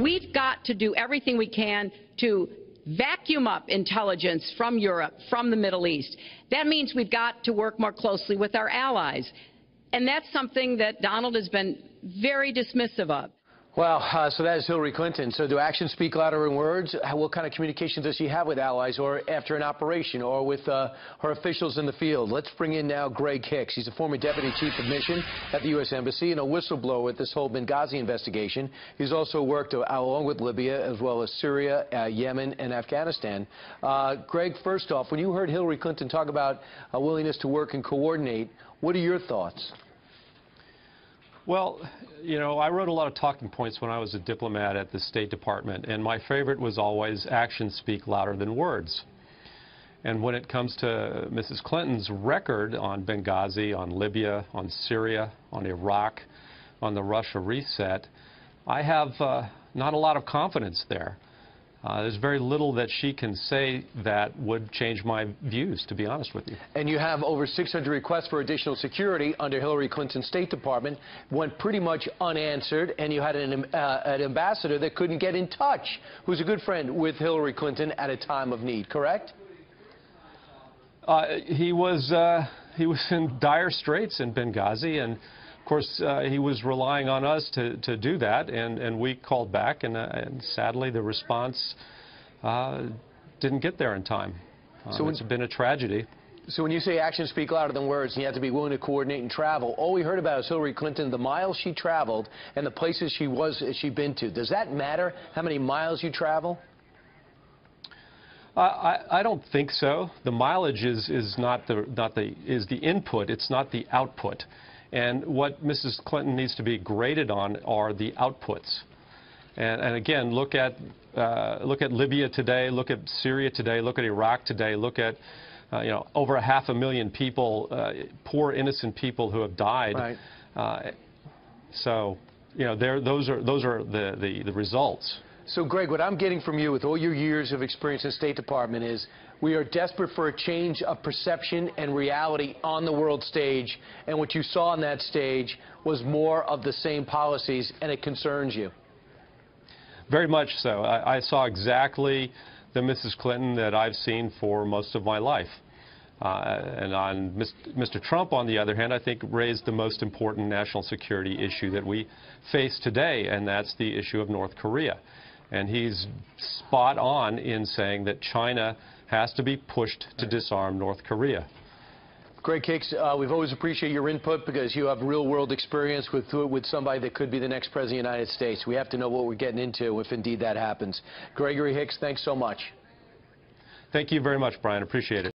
we've got to do everything we can to vacuum up intelligence from Europe, from the Middle East. That means we've got to work more closely with our allies. And that's something that Donald has been very dismissive of. Well, so that is Hillary Clinton. So do actions speak louder than words? What kind of communication does she have with allies or after an operation or with her officials in the field? Let's bring in now Greg Hicks. He's a former deputy chief of mission at the U.S. Embassy and a whistleblower with this whole Benghazi investigation. He's also worked along with Libya as well as Syria, Yemen, and Afghanistan. Greg, first off, when you heard Hillary Clinton talk about a willingness to work and coordinate, what are your thoughts? Well, you know, I wrote a lot of talking points when I was a diplomat at the State Department, and my favorite was always actions speak louder than words. And when it comes to Mrs. Clinton's record on Benghazi, on Libya, on Syria, on Iraq, on the Russia reset, I have not a lot of confidence there. There's very little that she can say that would change my views, to be honest with you. And you have over 600 requests for additional security under Hillary Clinton's State Department, went pretty much unanswered, and you had an ambassador that couldn't get in touch, who's a good friend with Hillary Clinton at a time of need, correct? He was in dire straits in Benghazi, and of course, he was relying on us to do that, and we called back, and sadly the response didn't get there in time. So it's been a tragedy. So when you say actions speak louder than words, and you have to be willing to coordinate and travel, all we heard about is Hillary Clinton, the miles she traveled, and the places she'd been to. Does that matter, how many miles you travel? I don't think so. The mileage is the input, it's not the output. And what Mrs. Clinton needs to be graded on are the outputs. And again, look at Libya today, look at Syria today, look at Iraq today, look at over 500,000 people, poor innocent people who have died. Right. So those are the results. So, Greg, what I'm getting from you with all your years of experience in the State Department is we are desperate for a change of perception and reality on the world stage, and what you saw on that stage was more of the same policies, and it concerns you. Very much so. I saw exactly the Mrs. Clinton that I've seen for most of my life. And on Mr. Trump, on the other hand, I think raised the most important national security issue that we face today, and that's the issue of North Korea. And he's spot on in saying that China has to be pushed to disarm North Korea. Greg Hicks, we've always appreciated your input because you have real-world experience with somebody that could be the next president of the United States. We have to know what we're getting into if indeed that happens. Gregory Hicks, thanks so much. Thank you very much, Brian. Appreciate it.